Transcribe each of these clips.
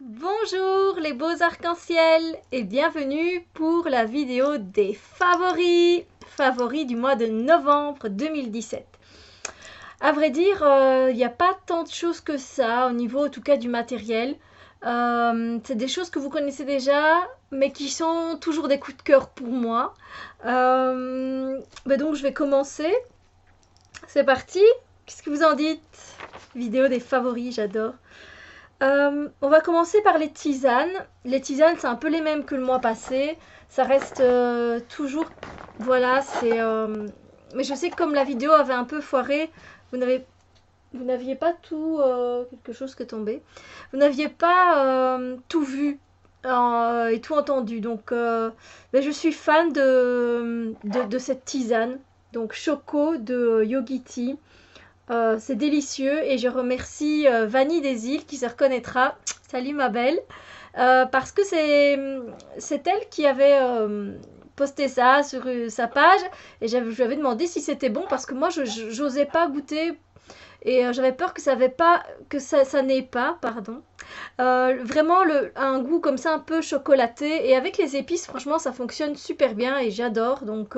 Bonjour les beaux arcs-en-ciel et bienvenue pour la vidéo des favoris du mois de novembre 2017. À vrai dire, il n'y a pas tant de choses que ça au niveau en tout cas du matériel. C'est des choses que vous connaissez déjà mais qui sont toujours des coups de cœur pour moi. Donc je vais commencer. C'est parti. Qu'est-ce que vous en dites? Vidéo des favoris, j'adore. On va commencer par les tisanes. Les tisanes, c'est un peu les mêmes que le mois passé. Ça reste toujours... Voilà, c'est... Mais je sais que comme la vidéo avait un peu foiré, vous n'aviez pas tout... quelque chose qui est tombé. Vous n'aviez pas tout vu et tout entendu. Donc, mais je suis fan de cette tisane. Donc, Choco de Yogiti. C'est délicieux et je remercie Vanille des îles qui se reconnaîtra. Salut ma belle. Parce que c'est elle qui avait posté ça sur sa page et je lui avais demandé si c'était bon parce que moi je n'osais pas goûter et j'avais peur que ça n'ait pas, pardon. Vraiment un goût comme ça un peu chocolaté et avec les épices franchement ça fonctionne super bien et j'adore donc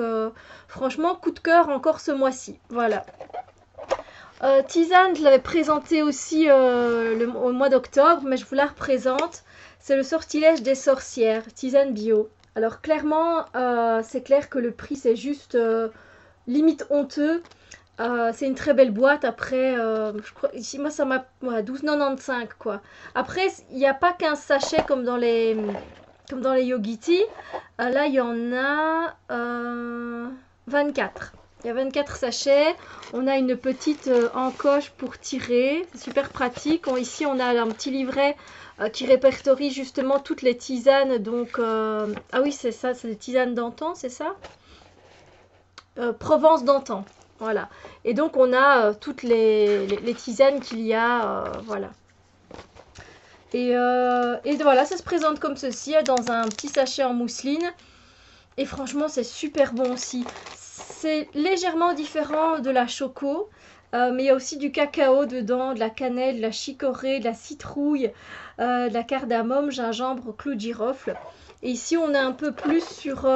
franchement coup de cœur encore ce mois-ci. Voilà. Tisane, je l'avais présenté aussi au mois d'octobre, mais je vous la représente. C'est le sortilège des sorcières, tisane bio. Alors clairement, c'est clair que le prix c'est juste limite honteux. C'est une très belle boîte. Après, je crois, ici moi ça m'a 12,95 quoi. Après, il n'y a pas 15 sachets comme dans les Yogiti. Là, il y en a 24. Il y a 24 sachets. On a une petite encoche pour tirer. C'est super pratique. Ici, on a un petit livret qui répertorie justement toutes les tisanes. Donc, ah oui, c'est ça, c'est des tisanes d'antan, c'est ça Provence d'antan. Voilà. Et donc, on a toutes les tisanes qu'il y a. Voilà. Et voilà, ça se présente comme ceci, dans un petit sachet en mousseline. Et franchement, c'est super bon aussi. C'est légèrement différent de la choco, mais il y a aussi du cacao dedans, de la cannelle, de la chicorée, de la citrouille, de la cardamome, gingembre, clou de girofle. Et ici, on a un peu plus sur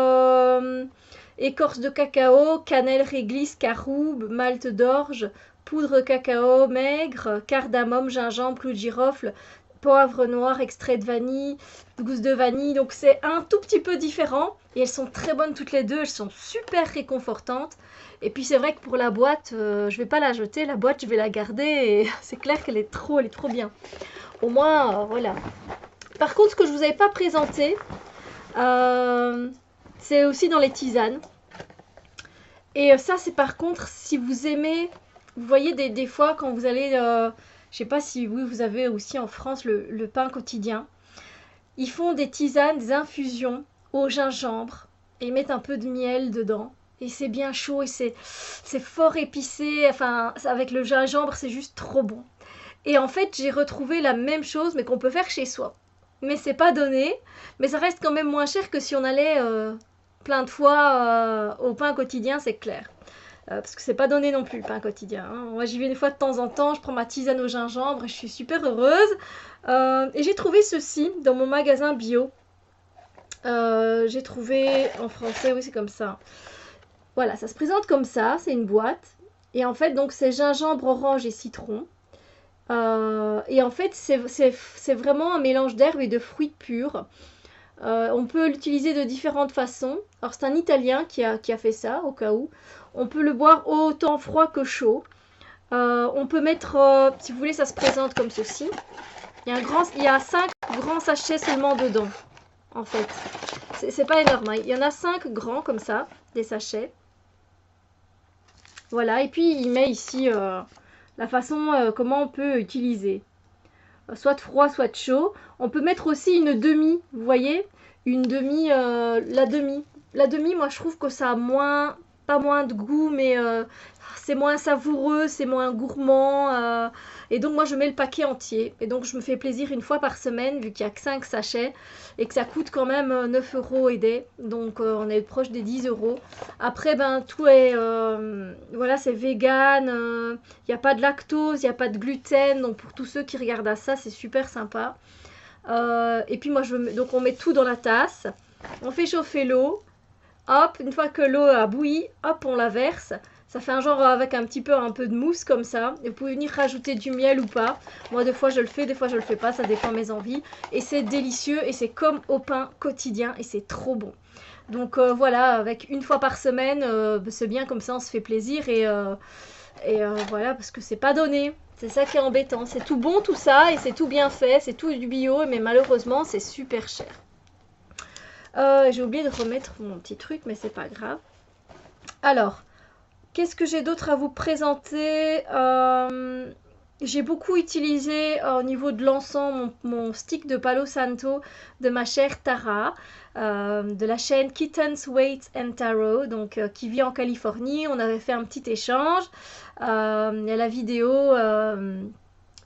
écorce de cacao, cannelle, réglisse, caroube, malt d'orge, poudre cacao maigre, cardamome, gingembre, clou de girofle, poivre noir, extrait de vanille, gousse de vanille. Donc c'est un tout petit peu différent et elles sont très bonnes toutes les deux. Elles sont super réconfortantes. Et puis c'est vrai que pour la boîte, je vais pas la jeter. La boîte, je vais la garder et c'est clair qu'elle est trop bien. Au moins, voilà. Par contre, ce que je vous avais pas présenté, c'est aussi dans les tisanes. Et ça, c'est par contre, si vous aimez, vous voyez des fois quand vous allez... je sais pas si vous avez aussi en France le pain quotidien. Ils font des tisanes, des infusions au gingembre et ils mettent un peu de miel dedans. Et c'est bien chaud et c'est fort épicé. Enfin, avec le gingembre, c'est juste trop bon. Et en fait, j'ai retrouvé la même chose, mais qu'on peut faire chez soi. Mais c'est pas donné. Mais ça reste quand même moins cher que si on allait plein de fois au pain quotidien, c'est clair. Parce que c'est pas donné non plus le pain quotidien. Hein. Moi j'y vais une fois de temps en temps, je prends ma tisane au gingembre et je suis super heureuse. Et j'ai trouvé ceci dans mon magasin bio. J'ai trouvé en français, oui c'est comme ça. Voilà, ça se présente comme ça, c'est une boîte. Et en fait donc c'est gingembre, orange et citron. Et en fait c'est vraiment un mélange d'herbes et de fruits purs. On peut l'utiliser de différentes façons. Alors c'est un Italien qui a fait ça au cas où. On peut le boire autant froid que chaud. On peut mettre, si vous voulez, ça se présente comme ceci. Il y a 5 grands sachets seulement dedans, en fait. C'est pas énorme, hein. Il y en a 5 grands comme ça, des sachets. Voilà, et puis il met ici la façon comment on peut utiliser. Soit de froid, soit de chaud. On peut mettre aussi une demi, vous voyez, une demi, la demi. La demi, moi je trouve que ça a pas moins de goût, mais c'est moins savoureux, c'est moins gourmand. Et donc moi je mets le paquet entier. Et donc je me fais plaisir une fois par semaine, vu qu'il n'y a que 5 sachets, et que ça coûte quand même 9 € et des. Donc on est proche des 10 €. Après, ben tout est, voilà, c'est vegan, il n'y a pas de lactose, il n'y a pas de gluten. Donc pour tous ceux qui regardent à ça, c'est super sympa. Et puis moi, donc on met tout dans la tasse. On fait chauffer l'eau. Hop, une fois que l'eau a bouilli, hop, on la verse. Ça fait un genre avec un peu de mousse comme ça. Et vous pouvez venir rajouter du miel ou pas. Moi, des fois, je le fais, des fois, je le fais pas. Ça dépend de mes envies. Et c'est délicieux et c'est comme au pain quotidien et c'est trop bon. Donc voilà, avec une fois par semaine, c'est bien comme ça, on se fait plaisir. Voilà, parce que c'est pas donné. C'est ça qui est embêtant. C'est tout bon tout ça et c'est tout bien fait. C'est tout du bio, mais malheureusement, c'est super cher. J'ai oublié de remettre mon petit truc, mais c'est pas grave. Alors, qu'est-ce que j'ai d'autre à vous présenter? J'ai beaucoup utilisé au niveau de l'encens mon stick de Palo Santo de ma chère Tara, de la chaîne Kittens, Weights and Tarot, donc qui vit en Californie. On avait fait un petit échange. Il y a la vidéo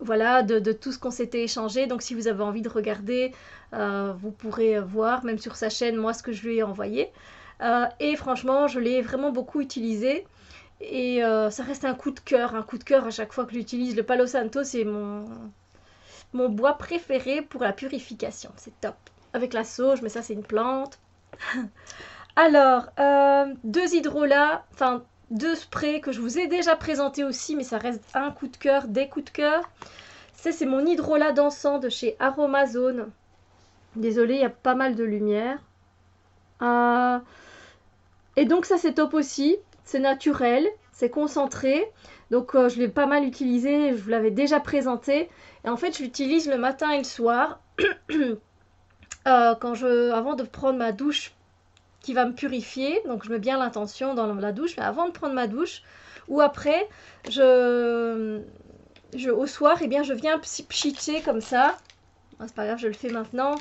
voilà, de tout ce qu'on s'était échangé. Donc si vous avez envie de regarder, vous pourrez voir, même sur sa chaîne, moi, ce que je lui ai envoyé. Et franchement, je l'ai vraiment beaucoup utilisé. Et ça reste un coup de cœur à chaque fois que j'utilise. Le Palo Santo, c'est mon bois préféré pour la purification. C'est top. Avec la sauge, mais ça, c'est une plante. Alors, deux hydrolats, enfin, deux sprays que je vous ai déjà présentés aussi, mais ça reste un coup de cœur, des coups de cœur. C'est mon hydrolat d'encens de chez Aromazone. Désolée, il y a pas mal de lumière. Et donc ça, c'est top aussi. C'est naturel, c'est concentré. Donc je l'ai pas mal utilisé, je vous l'avais déjà présenté. Et en fait, je l'utilise le matin et le soir. Avant de prendre ma douche qui va me purifier. Donc je mets bien l'intention dans la douche. Mais avant de prendre ma douche ou après, au soir, eh bien, je viens pchiter comme ça. C'est pas grave, je le fais maintenant.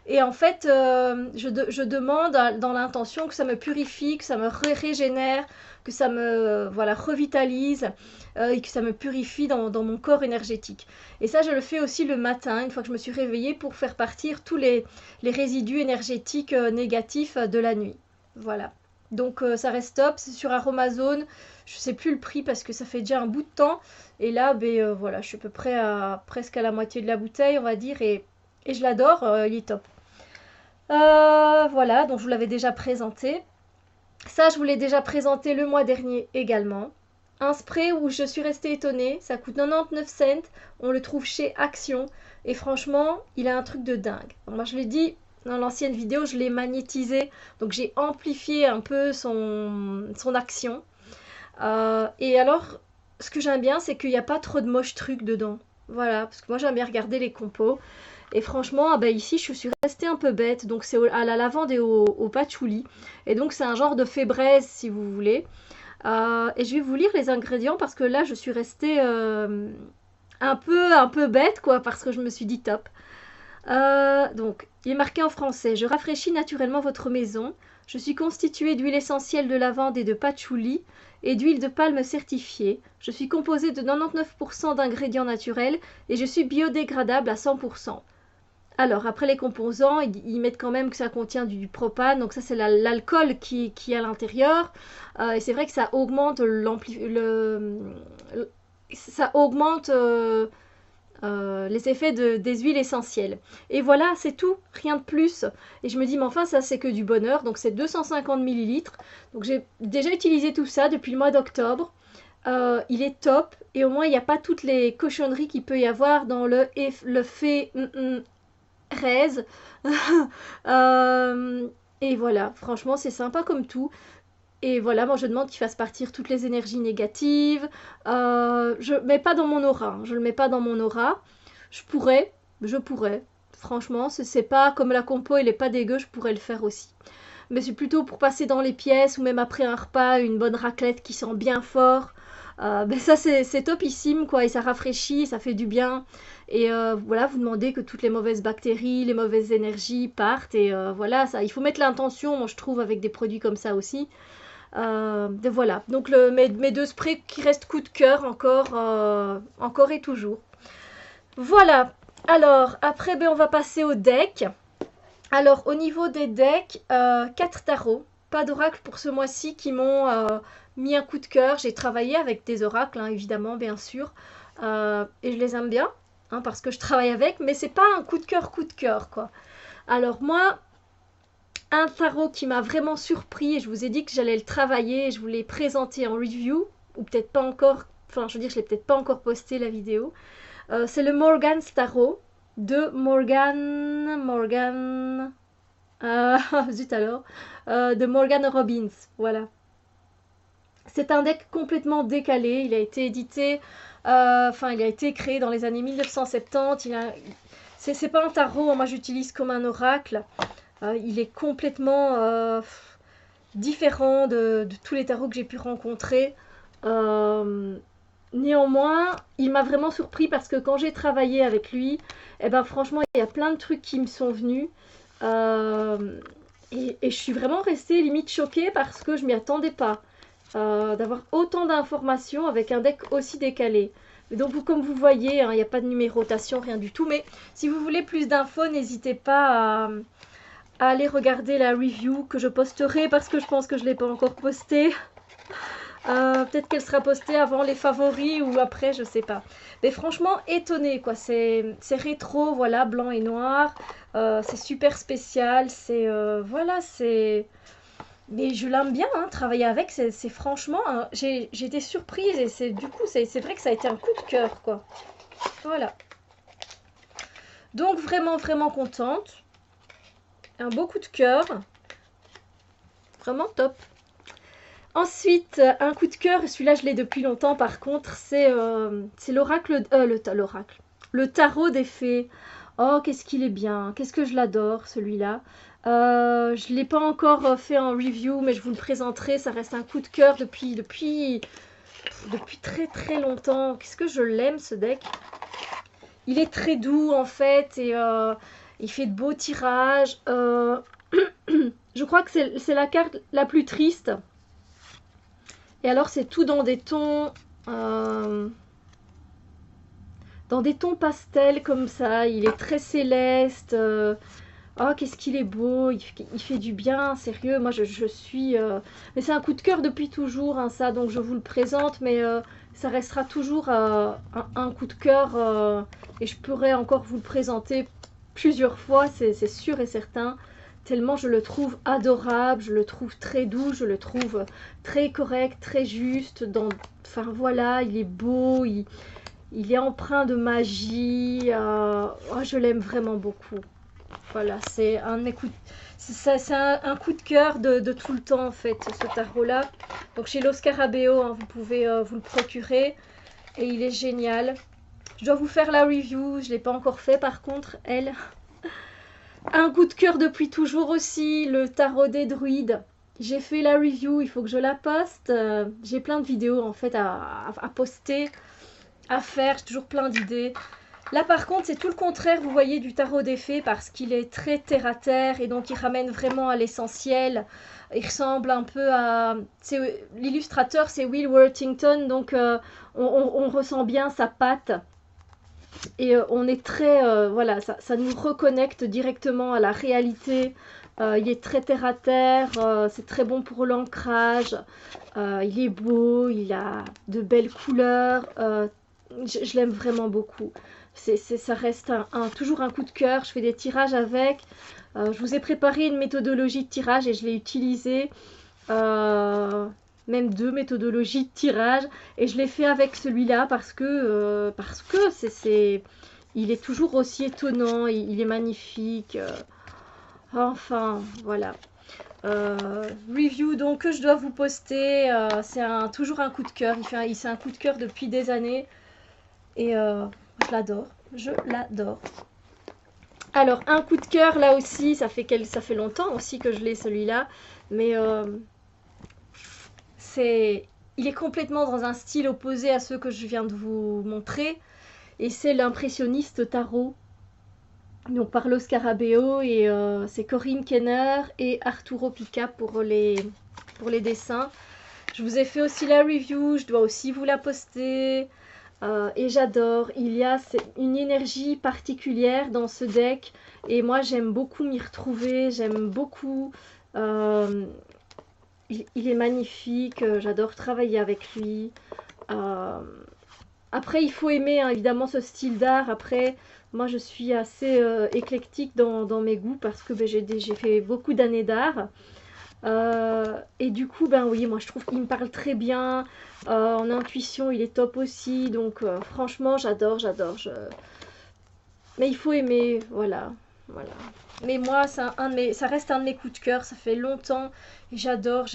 Et en fait, je demande dans l'intention que ça me purifie, que ça me régénère, que ça me revitalise et que ça me purifie dans mon corps énergétique. Et ça, je le fais aussi le matin, une fois que je me suis réveillée, pour faire partir tous les résidus énergétiques négatifs de la nuit. Voilà. Donc ça reste top, c'est sur Aromazone. Je sais plus le prix parce que ça fait déjà un bout de temps. Et là, voilà, je suis à peu près presque à la moitié de la bouteille, on va dire, et je l'adore, il est top. Voilà, donc je vous l'avais déjà présenté. Ça, je vous l'ai déjà présenté le mois dernier également. Un spray où je suis restée étonnée, ça coûte 99 cents, on le trouve chez Action. Et franchement, il a un truc de dingue. Alors, moi, je l'ai dit dans l'ancienne vidéo, je l'ai magnétisé, donc j'ai amplifié un peu son action. Et alors, ce que j'aime bien, c'est qu'il n'y a pas trop de moches trucs dedans. Voilà, parce que moi j'aime bien regarder les compos. Et franchement, ici je suis restée un peu bête. Donc c'est à la lavande et au patchouli. Et donc c'est un genre de fée braise si vous voulez. Et je vais vous lire les ingrédients parce que là je suis restée un peu bête quoi. Parce que je me suis dit top. Donc il est marqué en français. Je rafraîchis naturellement votre maison. Je suis constituée d'huile essentielle de lavande et de patchouli et d'huile de palme certifiée. Je suis composée de 99% d'ingrédients naturels et je suis biodégradable à 100%. Alors, après les composants, ils mettent quand même que ça contient du propane, donc ça c'est l'alcool qui est à l'intérieur. Et c'est vrai que ça augmente les effets des huiles essentielles. Et voilà, c'est tout, rien de plus. Et je me dis, mais enfin, ça c'est que du bonheur. Donc c'est 250 ml. Donc j'ai déjà utilisé tout ça depuis le mois d'octobre. Il est top. Et au moins, il n'y a pas toutes les cochonneries qu'il peut y avoir dans le fait raise. Et voilà, franchement, c'est sympa comme tout. Et voilà, moi je demande qu'il fasse partir toutes les énergies négatives. Je mets pas dans mon aura. Je le mets pas dans mon aura. Je pourrais. Franchement, c'est pas comme la compo, il est pas dégueu, je pourrais le faire aussi. Mais c'est plutôt pour passer dans les pièces ou même après un repas, une bonne raclette qui sent bien fort. Ça c'est topissime quoi, et ça rafraîchit, ça fait du bien. Et voilà, vous demandez que toutes les mauvaises bactéries, les mauvaises énergies partent. Et voilà, ça, il faut mettre l'intention, moi je trouve, avec des produits comme ça aussi. Voilà, donc mes deux sprays qui restent coup de cœur encore et toujours. Voilà, alors après on va passer au deck. Alors au niveau des decks, 4 tarots, pas d'oracle pour ce mois-ci qui m'ont mis un coup de cœur. J'ai travaillé avec des oracles, hein, évidemment, bien sûr, et je les aime bien. hein, parce que je travaille avec, mais c'est pas un coup de cœur, quoi. Alors moi, un tarot qui m'a vraiment surpris, et je vous ai dit que j'allais le travailler, et je vous l'ai présenté en review, ou peut-être pas encore, enfin je veux dire, je l'ai peut-être pas encore posté la vidéo. C'est le Morgan's Tarot de Morgan, zut alors, de Morgan Robbins, voilà. C'est un deck complètement décalé, il a été édité, enfin il a été créé dans les années 1970, c'est pas un tarot, moi j'utilise comme un oracle, il est complètement différent de tous les tarots que j'ai pu rencontrer. Néanmoins, il m'a vraiment surpris parce que quand j'ai travaillé avec lui, eh ben franchement, il y a plein de trucs qui me sont venus. Et je suis vraiment restée limite choquée parce que je m'y attendais pas. D'avoir autant d'informations avec un deck aussi décalé. Et donc, comme vous voyez, hein, il n'y a pas de numérotation, rien du tout. Mais si vous voulez plus d'infos, n'hésitez pas à aller regarder la review que je posterai parce que je pense que je ne l'ai pas encore postée. Peut-être qu'elle sera postée avant les favoris ou après, je sais pas. Mais franchement, étonnée quoi. C'est rétro, voilà, blanc et noir. C'est super spécial. C'est voilà, c'est. Mais je l'aime bien, hein, travailler avec. C'est franchement, hein, j'ai été surprise et du coup, c'est vrai que ça a été un coup de cœur quoi. Voilà. Donc vraiment, vraiment contente. Un beau coup de cœur. Vraiment top. Ensuite, un coup de cœur, celui-là je l'ai depuis longtemps par contre, c'est l'oracle, le tarot des fées. Oh, qu'est-ce qu'il est bien, qu'est-ce que je l'adore celui-là. Je ne l'ai pas encore fait en review, mais je vous le présenterai, ça reste un coup de cœur depuis très très longtemps. Qu'est-ce que je l'aime ce deck. Il est très doux en fait, et il fait de beaux tirages. Je crois que c'est la carte la plus triste. Et alors c'est tout dans des tons pastels comme ça. Il est très céleste. Oh qu'est-ce qu'il est beau. Il fait du bien, sérieux. Moi je suis... Mais c'est un coup de cœur depuis toujours, hein, ça. Donc je vous le présente. Mais ça restera toujours un coup de cœur. Et je pourrais encore vous le présenter plusieurs fois. C'est sûr et certain. Tellement je le trouve adorable, je le trouve très doux, je le trouve très correct, très juste. Enfin voilà, il est beau, il est empreint de magie. Oh, je l'aime vraiment beaucoup. Voilà, c'est un coup de cœur de tout le temps en fait, ce tarot-là. Donc chez Los Scarabeo, hein, vous pouvez vous le procurer. Et il est génial. Je dois vous faire la review, je ne l'ai pas encore fait par contre, elle. Un coup de cœur depuis toujours aussi, le tarot des druides. J'ai fait la review, il faut que je la poste. J'ai plein de vidéos en fait à poster, à faire, j'ai toujours plein d'idées. Là par contre c'est tout le contraire, vous voyez, du tarot des fées parce qu'il est très terre à terre et donc il ramène vraiment à l'essentiel. Il ressemble un peu à... L'illustrateur c'est Will Worthington, donc on ressent bien sa patte. Et on est très... voilà, ça nous reconnecte directement à la réalité. Il est très terre à terre, c'est très bon pour l'ancrage. Il est beau, il a de belles couleurs. Je l'aime vraiment beaucoup. Ça reste toujours un coup de cœur. Je fais des tirages avec. Je vous ai préparé une méthodologie de tirage et je l'ai utilisée. Même 2 méthodologies de tirage. Et je l'ai fait avec celui-là parce que il est toujours aussi étonnant. Il est magnifique. Enfin, voilà. Review donc que je dois vous poster. C'est toujours un coup de cœur. C'est un coup de cœur depuis des années. Et je l'adore. Je l'adore. Alors, un coup de cœur, là aussi, ça fait longtemps aussi que je l'ai celui-là. Mais il est complètement dans un style opposé à ceux que je viens de vous montrer. Et c'est l'impressionniste tarot. Donc par Los Scarabeo et c'est Corinne Kenner et Arturo Pica pour les dessins. Je vous ai fait aussi la review, je dois aussi vous la poster. Et j'adore, il y a une énergie particulière dans ce deck. Et moi j'aime beaucoup m'y retrouver, j'aime beaucoup. Il est magnifique, j'adore travailler avec lui. Après, il faut aimer hein, évidemment ce style d'art. Après, moi je suis assez éclectique dans mes goûts parce que ben, j'ai fait beaucoup d'années d'art. Et du coup, ben oui, moi je trouve qu'il me parle très bien. En intuition, il est top aussi. Donc franchement, j'adore, j'adore. Mais il faut aimer, voilà. Voilà. Mais moi, ça reste un de mes coups de cœur. Ça fait longtemps. Et j'adore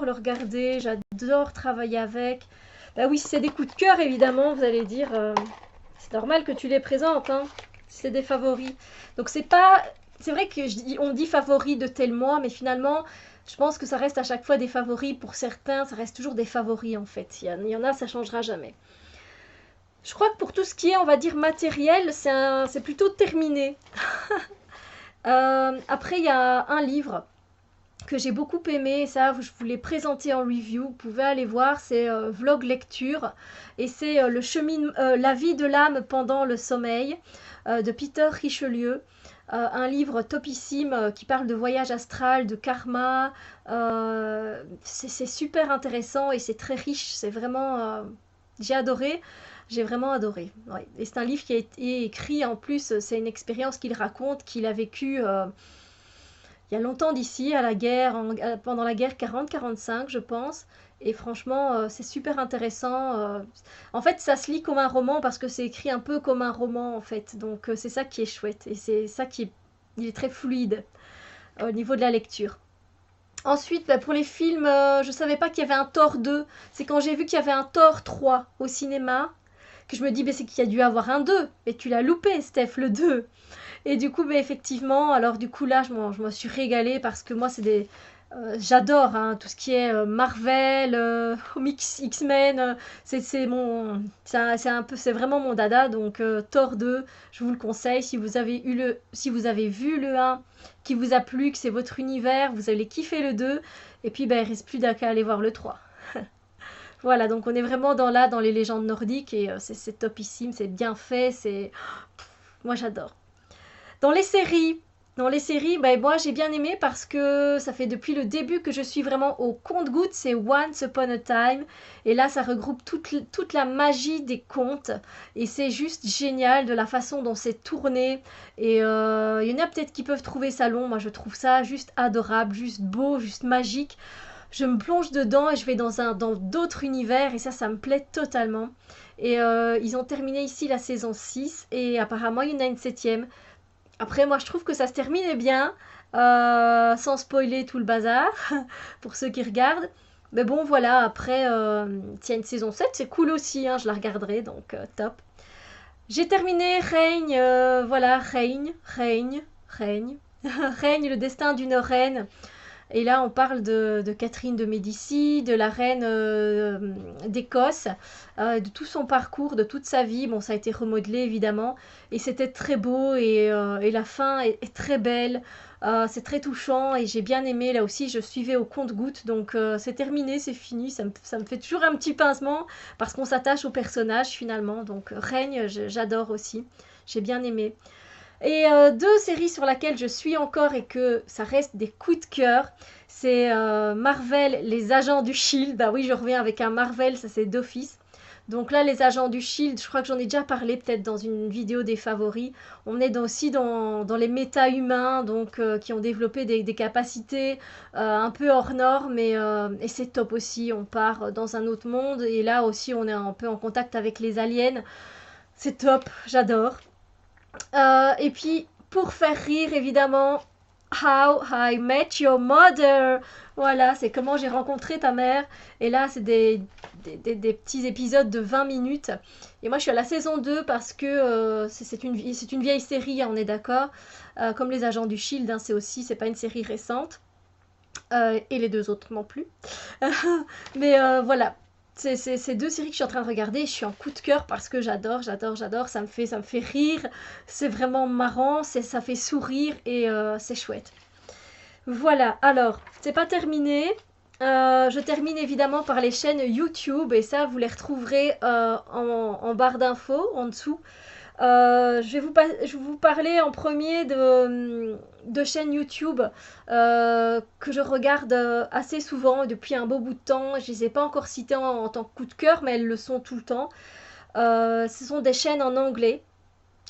le regarder. J'adore travailler avec. Bah oui, si c'est des coups de cœur, évidemment, vous allez dire, c'est normal que tu les présentes, hein. Si c'est des favoris. Donc c'est pas, c'est vrai que on dit favoris de tel mois, mais finalement, je pense que ça reste à chaque fois des favoris. Pour certains, ça reste toujours des favoris en fait. Il y en a, ça changera jamais. Je crois que pour tout ce qui est, on va dire, matériel, c'est plutôt terminé. Après, il y a un livre que j'ai beaucoup aimé, ça je vous l'ai présenté en review, vous pouvez aller voir, c'est Vlog Lecture, et c'est La vie de l'âme pendant le sommeil, de Peter Richelieu. Un livre topissime qui parle de voyage astral, de karma. C'est super intéressant et c'est très riche, c'est vraiment... j'ai adoré. J'ai vraiment adoré. Ouais. Et c'est un livre qui a été écrit, en plus, c'est une expérience qu'il raconte, qu'il a vécue il y a longtemps d'ici, à la guerre, pendant la guerre 40-45, je pense. Et franchement, c'est super intéressant. En fait, ça se lit comme un roman parce que c'est écrit un peu comme un roman, en fait. Donc, c'est ça qui est chouette. Et c'est ça qui est, il est très fluide au niveau de la lecture. Ensuite, bah, pour les films, je savais pas qu'il y avait un Thor 2. C'est quand j'ai vu qu'il y avait un Thor 3 au cinéma que je me dis, bah, c'est qu'il y a dû avoir un 2. Mais tu l'as loupé, Steph, le 2. Et du coup, bah, effectivement, alors du coup là, je me suis régalée parce que moi, c'est des... j'adore hein, tout ce qui est Marvel, X-Men, c'est un peu, c'est vraiment mon dada. Donc Thor 2, je vous le conseille si vous avez vu le 1, qui vous a plu, que c'est votre univers, vous allez kiffer le 2. Et puis, ben, il reste plus qu'à aller voir le 3. Voilà, donc on est vraiment dans les légendes nordiques et c'est topissime, c'est bien fait, moi j'adore. Dans les séries, bah, moi j'ai bien aimé parce que ça fait depuis le début que je suis vraiment au compte-gouttes, c'est Once Upon a Time. Et là, ça regroupe toute la magie des contes. Et c'est juste génial de la façon dont c'est tourné. Et il y en a peut-être qui peuvent trouver ça long. Moi, je trouve ça juste adorable, juste beau, juste magique. Je me plonge dedans et je vais dans d'autres univers. Et ça me plaît totalement. Et ils ont terminé ici la saison 6. Et apparemment, il y en a une septième. Après, moi, je trouve que ça se termine bien, sans spoiler tout le bazar, pour ceux qui regardent. Mais bon, voilà, après, s'il y a une saison 7, c'est cool aussi, hein, je la regarderai, donc top. J'ai terminé Règne, voilà, Règne, Règne, le destin d'une reine. Et là, on parle de Catherine de Médicis, de la reine d'Écosse, de tout son parcours, de toute sa vie. Bon, ça a été remodelé évidemment, et c'était très beau, et la fin est très belle. C'est très touchant, et j'ai bien aimé. Là aussi, je suivais au compte-gouttes, donc c'est terminé, c'est fini. Ça me fait toujours un petit pincement, parce qu'on s'attache au personnage finalement. Donc, Règne, j'adore aussi. J'ai bien aimé. Et deux séries sur lesquelles je suis encore et que ça reste des coups de cœur, c'est Marvel, les agents du Shield. Bah oui, je reviens avec un Marvel, ça c'est d'office. Donc là, les agents du Shield, je crois que j'en ai déjà parlé peut-être dans une vidéo des favoris. On est aussi dans les méta-humains, donc qui ont développé des capacités un peu hors normes, et c'est top aussi. On part dans un autre monde, et là aussi, on est un peu en contact avec les aliens. C'est top, j'adore. Et puis, pour faire rire, évidemment, How I Met Your Mother. Voilà, c'est comment j'ai rencontré ta mère. Et là, c'est des petits épisodes de 20 minutes. Et moi, je suis à la saison 2 parce que c'est une vieille série, hein, on est d'accord. Comme les agents du Shield, hein, c'est pas une série récente. Et les deux autres non plus. Mais voilà, c'est deux séries que je suis en train de regarder et je suis en coup de cœur parce que j'adore. Ça me fait rire. C'est vraiment marrant, ça fait sourire et c'est chouette. Voilà, alors, c'est pas terminé. Je termine évidemment par les chaînes YouTube et ça, vous les retrouverez en barre d'infos en dessous. Je vais vous parler en premier de chaînes YouTube que je regarde assez souvent depuis un beau bout de temps. Je ne les ai pas encore citées en tant que coup de cœur, mais elles le sont tout le temps. Ce sont des chaînes en anglais.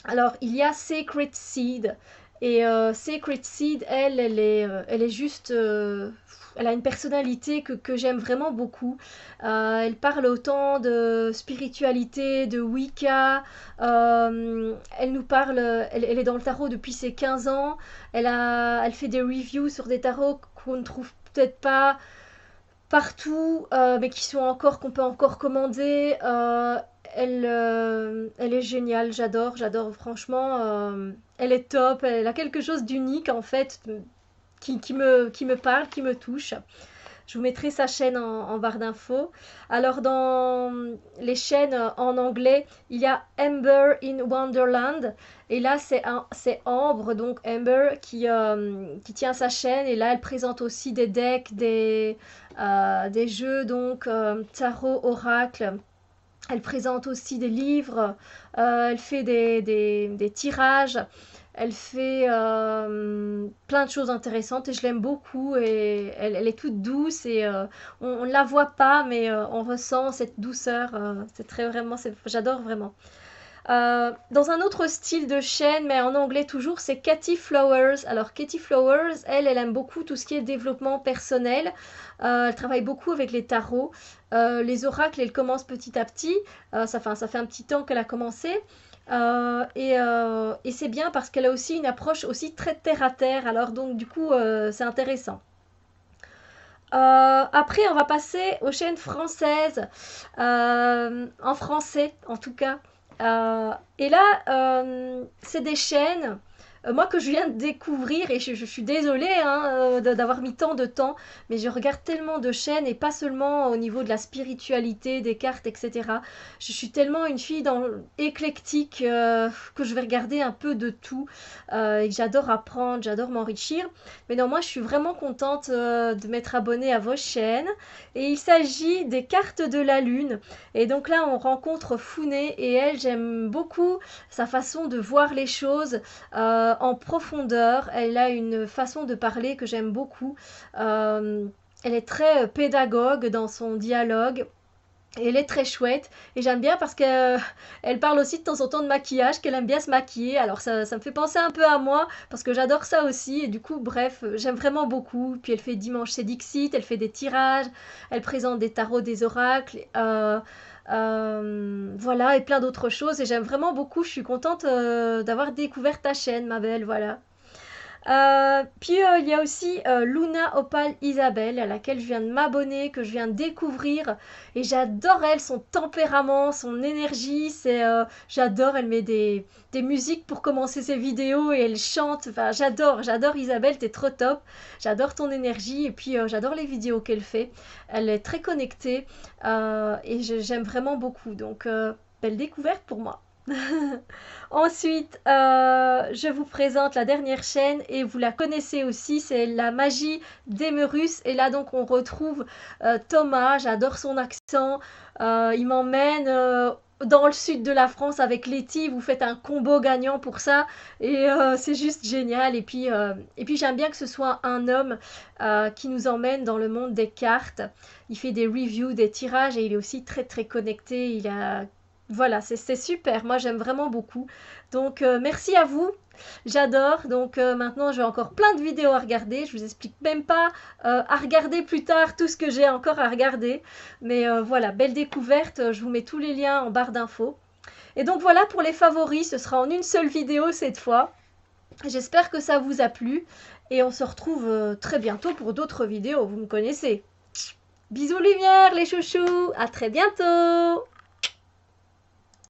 Alors, il y a Sacred Seed. Et Sacred Seed, elle est juste... elle a une personnalité que j'aime vraiment beaucoup. Elle parle autant de spiritualité, de Wicca. Elle nous parle... elle est dans le tarot depuis ses 15 ans. Elle fait des reviews sur des tarots qu'on ne trouve peut-être pas partout, mais qui sont encore qu'on peut encore commander. Elle est géniale, j'adore franchement. Elle est top, elle a quelque chose d'unique en fait, qui me parle, qui me touche. Je vous mettrai sa chaîne en barre d'infos. Alors dans les chaînes en anglais, il y a Amber in Wonderland. Et là, c'est Ambre, donc Amber, qui tient sa chaîne. Et là, elle présente aussi des decks, des jeux, donc tarot, oracle. Elle présente aussi des livres. Elle fait des tirages. Elle fait plein de choses intéressantes et je l'aime beaucoup et elle est toute douce et on ne la voit pas mais on ressent cette douceur. C'est très vraiment, j'adore vraiment. Dans un autre style de chaîne, mais en anglais toujours, c'est Katie Flowers. Alors Katie Flowers, elle aime beaucoup tout ce qui est développement personnel. Elle travaille beaucoup avec les tarots. Les oracles, elle commence petit à petit. Ça fait un petit temps qu'elle a commencé. Et c'est bien parce qu'elle a aussi une approche aussi très terre à terre. Alors donc du coup, c'est intéressant. Après, on va passer aux chaînes françaises, en français en tout cas. Et là, c'est des chaînes, moi que je viens de découvrir, et je suis désolée hein, d'avoir mis tant de temps, mais je regarde tellement de chaînes, et pas seulement au niveau de la spiritualité, des cartes, etc. Je suis tellement une fille éclectique que je vais regarder un peu de tout, et que j'adore apprendre, j'adore m'enrichir. Mais non, moi je suis vraiment contente de m'être abonnée à vos chaînes, et il s'agit des cartes de la lune. Et donc là, on rencontre Founé et elle, j'aime beaucoup sa façon de voir les choses en profondeur. Elle a une façon de parler que j'aime beaucoup. Elle est très pédagogue dans son dialogue. Et elle est très chouette et j'aime bien parce qu'elle elle parle aussi de temps en temps de maquillage, qu'elle aime bien se maquiller. Alors ça me fait penser un peu à moi parce que j'adore ça aussi et du coup bref, j'aime vraiment beaucoup. Puis elle fait Dimanche c'est Dixit, elle fait des tirages, elle présente des tarots, des oracles, voilà et plein d'autres choses et j'aime vraiment beaucoup. Je suis contente d'avoir découvert ta chaîne ma belle, voilà. Puis il y a aussi Luna Opal Isabelle à laquelle je viens de m'abonner, que je viens de découvrir et j'adore elle, son tempérament, son énergie, j'adore, elle met des musiques pour commencer ses vidéos et elle chante, enfin j'adore Isabelle, t'es trop top, j'adore ton énergie et puis j'adore les vidéos qu'elle fait, elle est très connectée et j'aime vraiment beaucoup donc belle découverte pour moi. Ensuite, je vous présente la dernière chaîne et vous la connaissez aussi, c'est la magie d'Emerus. Et là donc on retrouve Thomas, j'adore son accent, il m'emmène dans le sud de la France avec Letty, vous faites un combo gagnant pour ça et c'est juste génial. Et puis j'aime bien que ce soit un homme qui nous emmène dans le monde des cartes. Il fait des reviews, des tirages et il est aussi très très connecté, il a voilà, c'est super, moi j'aime vraiment beaucoup. Donc merci à vous, j'adore. Donc maintenant j'ai encore plein de vidéos à regarder. Je vous explique même pas à regarder plus tard tout ce que j'ai encore à regarder. Mais voilà, belle découverte, je vous mets tous les liens en barre d'infos. Et donc voilà pour les favoris, ce sera en une seule vidéo cette fois. J'espère que ça vous a plu et on se retrouve très bientôt pour d'autres vidéos, vous me connaissez. Bisous lumière les chouchous, à très bientôt.